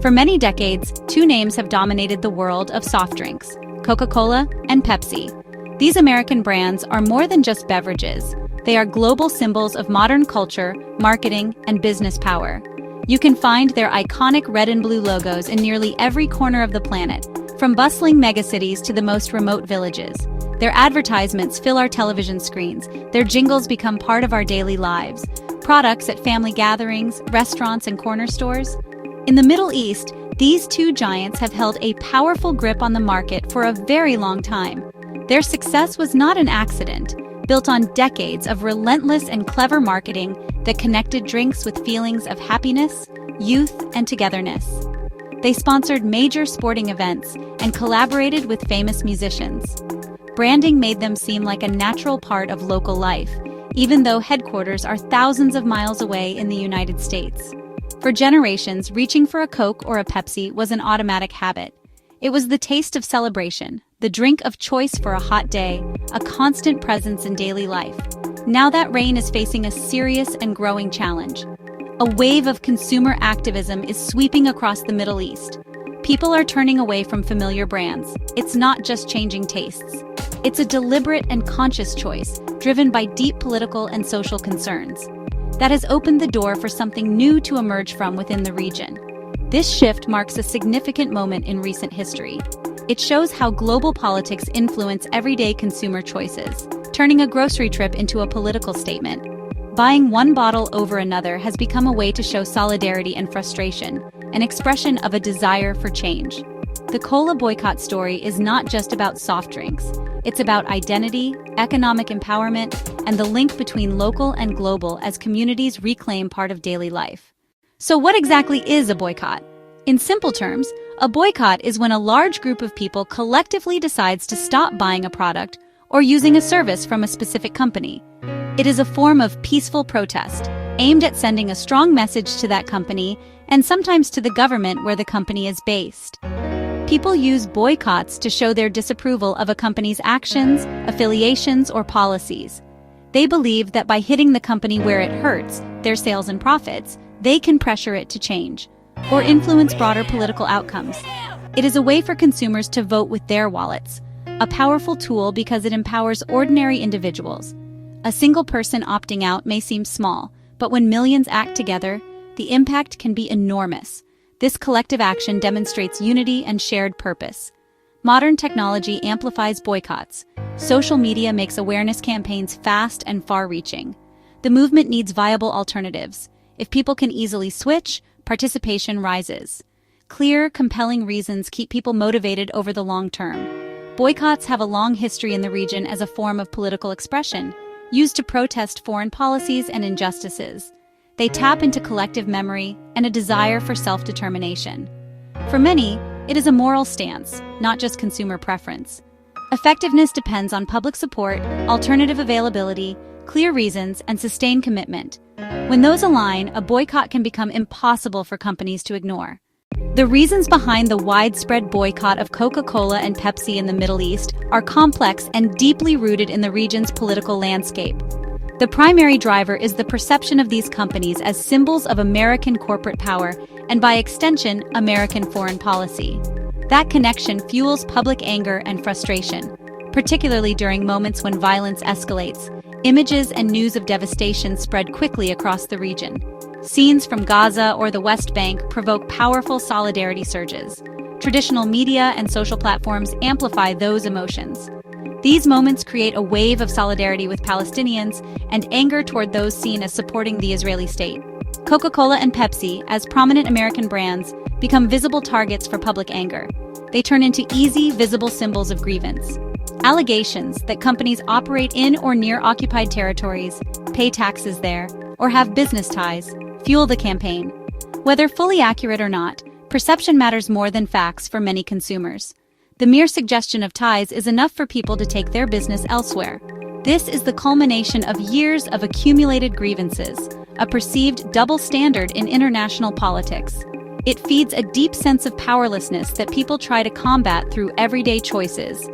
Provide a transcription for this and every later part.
For many decades, two names have dominated the world of soft drinks: Coca-Cola and Pepsi. These American brands are more than just beverages. They are global symbols of modern culture, marketing, and business power. You can find their iconic red and blue logos in nearly every corner of the planet, from bustling megacities to the most remote villages. Their advertisements fill our television screens. Their jingles become part of our daily lives. Products at family gatherings, restaurants, and corner stores. In the Middle East, these two giants have held a powerful grip on the market for a very long time. Their success was not an accident, built on decades of relentless and clever marketing that connected drinks with feelings of happiness, youth, and togetherness. They sponsored major sporting events and collaborated with famous musicians. Branding made them seem like a natural part of local life, even though headquarters are thousands of miles away in the United States. For generations, reaching for a Coke or a Pepsi was an automatic habit. It was the taste of celebration, the drink of choice for a hot day, a constant presence in daily life. Now that reign is facing a serious and growing challenge. A wave of consumer activism is sweeping across the Middle East. People are turning away from familiar brands. It's not just changing tastes. It's a deliberate and conscious choice, driven by deep political and social concerns, that has opened the door for something new to emerge from within the region. This shift marks a significant moment in recent history. It shows how global politics influence everyday consumer choices, turning a grocery trip into a political statement. Buying one bottle over another has become a way to show solidarity and frustration, an expression of a desire for change. The cola boycott story is not just about soft drinks. It's about identity, economic empowerment, and the link between local and global as communities reclaim part of daily life. So what exactly is a boycott? In simple terms, a boycott is when a large group of people collectively decides to stop buying a product or using a service from a specific company. It is a form of peaceful protest, aimed at sending a strong message to that company and sometimes to the government where the company is based. People use boycotts to show their disapproval of a company's actions, affiliations, or policies. They believe that by hitting the company where it hurts, their sales and profits, they can pressure it to change, or influence broader political outcomes. It is a way for consumers to vote with their wallets, a powerful tool because it empowers ordinary individuals. A single person opting out may seem small, but when millions act together, the impact can be enormous. This collective action demonstrates unity and shared purpose. Modern technology amplifies boycotts. Social media makes awareness campaigns fast and far-reaching. The movement needs viable alternatives. If people can easily switch, participation rises. Clear, compelling reasons keep people motivated over the long term. Boycotts have a long history in the region as a form of political expression, used to protest foreign policies and injustices. They tap into collective memory and a desire for self-determination. For many, it is a moral stance, not just consumer preference. Effectiveness depends on public support, alternative availability, clear reasons, and sustained commitment. When those align, a boycott can become impossible for companies to ignore. The reasons behind the widespread boycott of Coca-Cola and Pepsi in the Middle East are complex and deeply rooted in the region's political landscape. The primary driver is the perception of these companies as symbols of American corporate power and, by extension, American foreign policy. That connection fuels public anger and frustration, particularly during moments when violence escalates. Images and news of devastation spread quickly across the region. Scenes from Gaza or the West Bank provoke powerful solidarity surges. Traditional media and social platforms amplify those emotions. These moments create a wave of solidarity with Palestinians and anger toward those seen as supporting the Israeli state. Coca-Cola and Pepsi, as prominent American brands, become visible targets for public anger. They turn into easy, visible symbols of grievance. Allegations that companies operate in or near occupied territories, pay taxes there, or have business ties fuel the campaign. Whether fully accurate or not, perception matters more than facts for many consumers. The mere suggestion of ties is enough for people to take their business elsewhere. This is the culmination of years of accumulated grievances, a perceived double standard in international politics. It feeds a deep sense of powerlessness that people try to combat through everyday choices.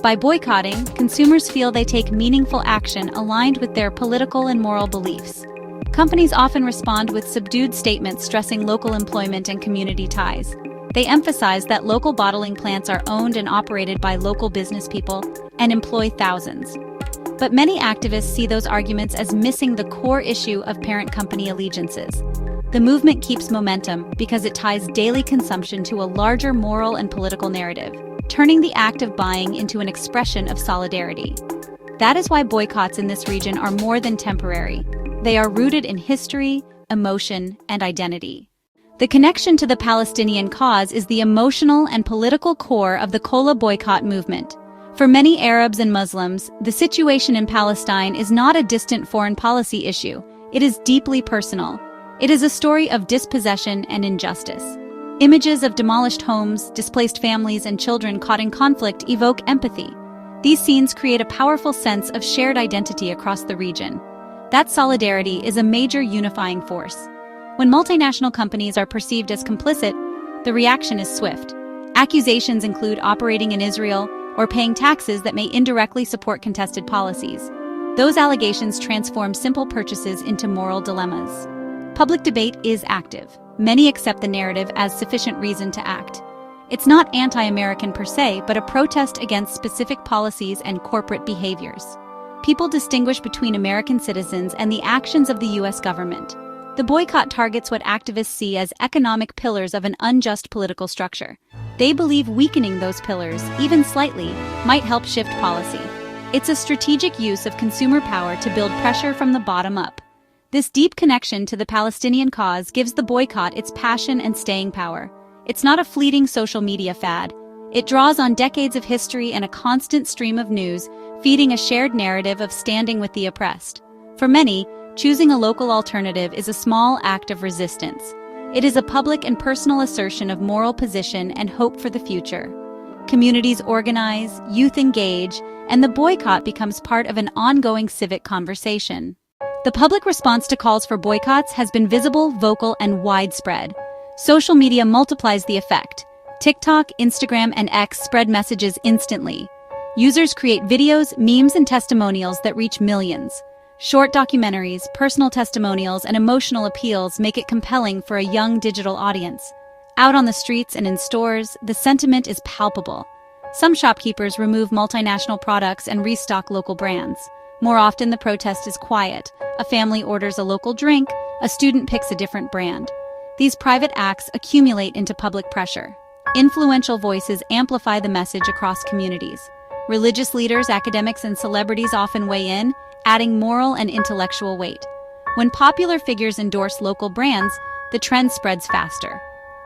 By boycotting, consumers feel they take meaningful action aligned with their political and moral beliefs. Companies often respond with subdued statements stressing local employment and community ties. They emphasize that local bottling plants are owned and operated by local business people and employ thousands. But many activists see those arguments as missing the core issue of parent company allegiances. The movement keeps momentum because it ties daily consumption to a larger moral and political narrative, turning the act of buying into an expression of solidarity. That is why boycotts in this region are more than temporary. They are rooted in history, emotion, and identity. The connection to the Palestinian cause is the emotional and political core of the Cola boycott movement. For many Arabs and Muslims, the situation in Palestine is not a distant foreign policy issue. It is deeply personal. It is a story of dispossession and injustice. Images of demolished homes, displaced families, and children caught in conflict evoke empathy. These scenes create a powerful sense of shared identity across the region. That solidarity is a major unifying force. When multinational companies are perceived as complicit, the reaction is swift. Accusations include operating in Israel or paying taxes that may indirectly support contested policies. Those allegations transform simple purchases into moral dilemmas. Public debate is active. Many accept the narrative as sufficient reason to act. It's not anti-American per se, but a protest against specific policies and corporate behaviors. People distinguish between American citizens and the actions of the U.S. government. The boycott targets what activists see as economic pillars of an unjust political structure. They believe weakening those pillars, even slightly, might help shift policy. It's a strategic use of consumer power to build pressure from the bottom up. This deep connection to the Palestinian cause gives the boycott its passion and staying power. It's not a fleeting social media fad. It draws on decades of history and a constant stream of news, feeding a shared narrative of standing with the oppressed. For many, choosing a local alternative is a small act of resistance. It is a public and personal assertion of moral position and hope for the future. Communities organize, youth engage, and the boycott becomes part of an ongoing civic conversation. The public response to calls for boycotts has been visible, vocal, and widespread. Social media multiplies the effect. TikTok, Instagram, and X spread messages instantly. Users create videos, memes, and testimonials that reach millions. Short documentaries, personal testimonials, and emotional appeals make it compelling for a young digital audience. Out on the streets and in stores, the sentiment is palpable. Some shopkeepers remove multinational products and restock local brands. More often, the protest is quiet. A family orders a local drink, a student picks a different brand. These private acts accumulate into public pressure. Influential voices amplify the message across communities. Religious leaders, academics, and celebrities often weigh in, adding moral and intellectual weight. When popular figures endorse local brands, the trend spreads faster.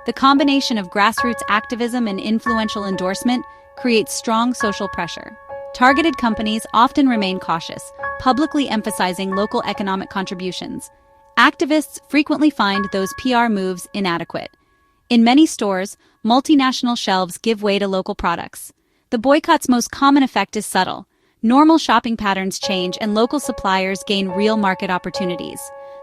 The combination of grassroots activism and influential endorsement creates strong social pressure. Targeted companies often remain cautious, publicly emphasizing local economic contributions. Activists frequently find those PR moves inadequate. In many stores, multinational shelves give way to local products. The boycott's most common effect is subtle. Normal shopping patterns change and local suppliers gain real market opportunities.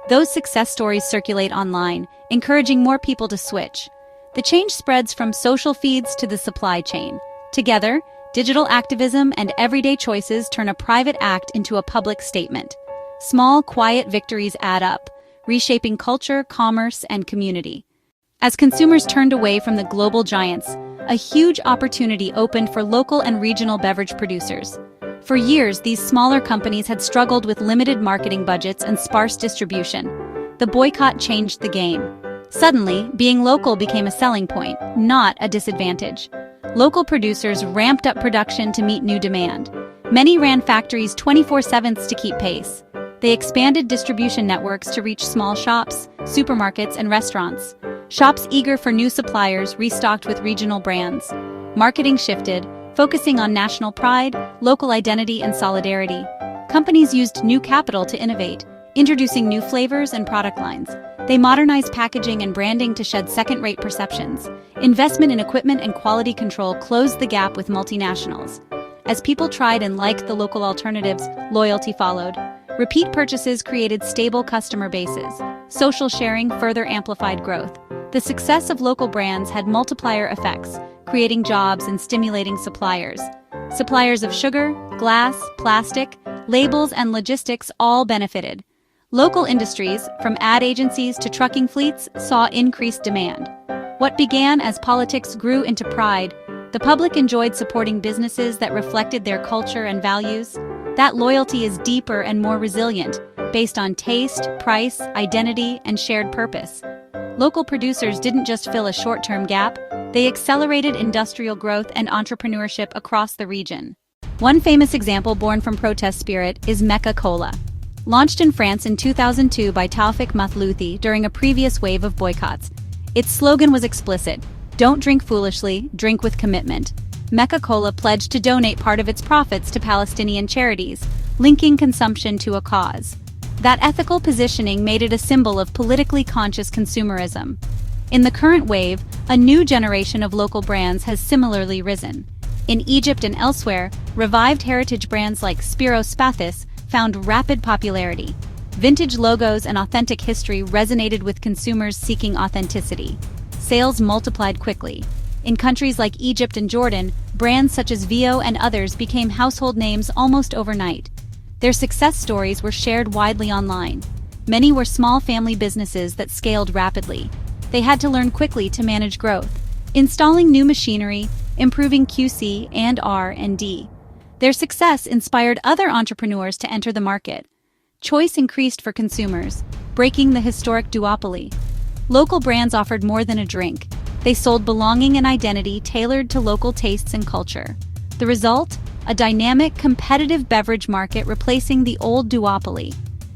Those success stories circulate online, encouraging more people to switch. The change spreads from social feeds to the supply chain. Together, digital activism and everyday choices turn a private act into a public statement. Small, quiet victories add up, reshaping culture, commerce, and community. As consumers turned away from the global giants, a huge opportunity opened for local and regional beverage producers. For years, these smaller companies had struggled with limited marketing budgets and sparse distribution. The boycott changed the game. Suddenly, being local became a selling point, not a disadvantage. Local producers ramped up production to meet new demand. Many ran factories 24/7 to keep pace. They expanded distribution networks to reach small shops, supermarkets, and restaurants. Shops eager for new suppliers restocked with regional brands. Marketing shifted, focusing on national pride, local identity, and solidarity. Companies used new capital to innovate, introducing new flavors and product lines. They modernized packaging and branding to shed second-rate perceptions. Investment in equipment and quality control closed the gap with multinationals. As people tried and liked the local alternatives, loyalty followed. Repeat purchases created stable customer bases. Social sharing further amplified growth. The success of local brands had multiplier effects, creating jobs and stimulating suppliers. Suppliers of sugar, glass, plastic, labels, and logistics all benefited. Local industries, from ad agencies to trucking fleets, saw increased demand. What began as politics grew into pride. The public enjoyed supporting businesses that reflected their culture and values. That loyalty is deeper and more resilient, based on taste, price, identity, and shared purpose. Local producers didn't just fill a short-term gap, they accelerated industrial growth and entrepreneurship across the region. One famous example born from protest spirit is Mecca-Cola. Launched in France in 2002 by Taoufik Mathlouthi during a previous wave of boycotts. Its slogan was explicit: "Don't drink foolishly, drink with commitment." Mecca-Cola pledged to donate part of its profits to Palestinian charities, linking consumption to a cause. That ethical positioning made it a symbol of politically conscious consumerism. In the current wave, a new generation of local brands has similarly risen. In Egypt and elsewhere, revived heritage brands like Spiros Spathis found rapid popularity. Vintage logos and authentic history resonated with consumers seeking authenticity. Sales multiplied quickly. In countries like Egypt and Jordan, brands such as Vio and others became household names almost overnight. Their success stories were shared widely online. Many were small family businesses that scaled rapidly. They had to learn quickly to manage growth, installing new machinery, improving QC and R&D. Their success inspired other entrepreneurs to enter the market. Choice increased for consumers, breaking the historic duopoly. Local brands offered more than a drink. They sold belonging and identity tailored to local tastes and culture. The result? A dynamic, competitive beverage market replacing the old duopoly.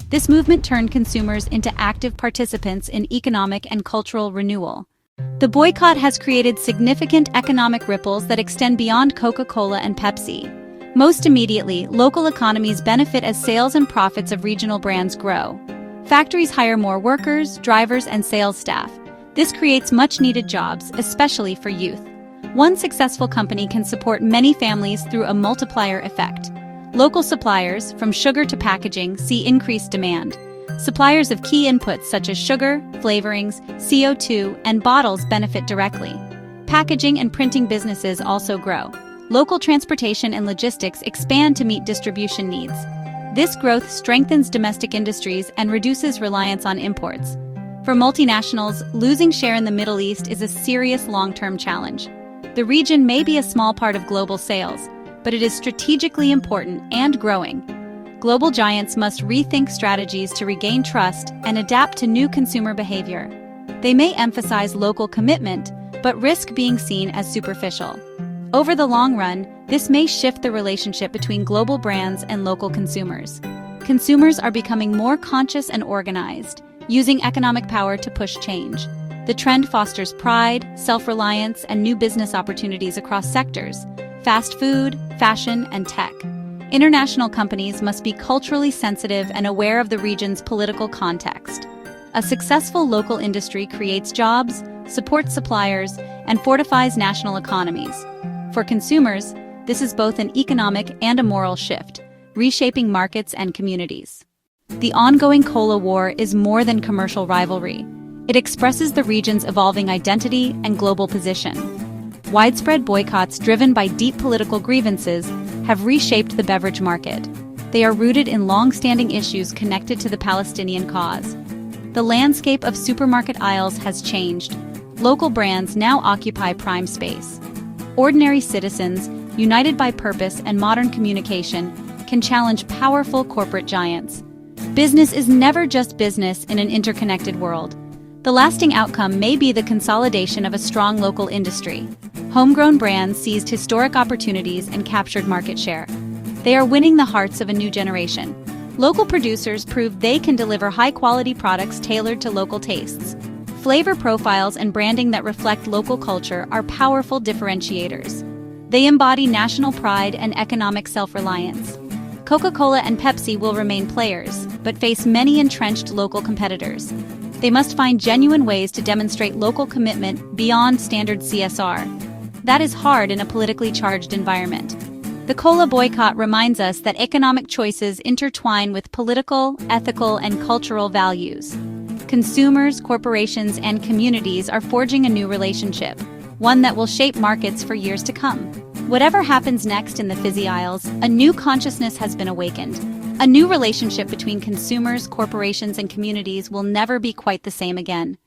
This movement turned consumers into active participants in economic and cultural renewal. The boycott has created significant economic ripples that extend beyond Coca-Cola and Pepsi. Most immediately, local economies benefit as sales and profits of regional brands grow. Factories hire more workers, drivers, and sales staff. This creates much-needed jobs, especially for youth. One successful company can support many families through a multiplier effect. Local suppliers, from sugar to packaging, see increased demand. Suppliers of key inputs such as sugar, flavorings, CO2, and bottles benefit directly. Packaging and printing businesses also grow. Local transportation and logistics expand to meet distribution needs. This growth strengthens domestic industries and reduces reliance on imports. For multinationals, losing share in the Middle East is a serious long-term challenge. The region may be a small part of global sales, but it is strategically important and growing. Global giants must rethink strategies to regain trust and adapt to new consumer behavior. They may emphasize local commitment, but risk being seen as superficial. Over the long run, this may shift the relationship between global brands and local consumers. Consumers are becoming more conscious and organized, using economic power to push change. The trend fosters pride, self-reliance, and new business opportunities across sectors: fast food, fashion, and tech. International companies must be culturally sensitive and aware of the region's political context. A successful local industry creates jobs, supports suppliers, and fortifies national economies. For consumers, this is both an economic and a moral shift, reshaping markets and communities. The ongoing cola war is more than commercial rivalry. It expresses the region's evolving identity and global position. Widespread boycotts driven by deep political grievances have reshaped the beverage market. They are rooted in long-standing issues connected to the Palestinian cause. The landscape of supermarket aisles has changed. Local brands now occupy prime space. Ordinary citizens, united by purpose and modern communication, can challenge powerful corporate giants. Business is never just business in an interconnected world. The lasting outcome may be the consolidation of a strong local industry. Homegrown brands seized historic opportunities and captured market share. They are winning the hearts of a new generation. Local producers prove they can deliver high-quality products tailored to local tastes. Flavor profiles and branding that reflect local culture are powerful differentiators. They embody national pride and economic self-reliance. Coca-Cola and Pepsi will remain players, but face many entrenched local competitors. They must find genuine ways to demonstrate local commitment beyond standard CSR. That is hard in a politically charged environment. The cola boycott reminds us that economic choices intertwine with political, ethical, and cultural values. Consumers, corporations, and communities are forging a new relationship, one that will shape markets for years to come. Whatever happens next in the fizzy aisles, a new consciousness has been awakened. A new relationship between consumers, corporations, and communities will never be quite the same again.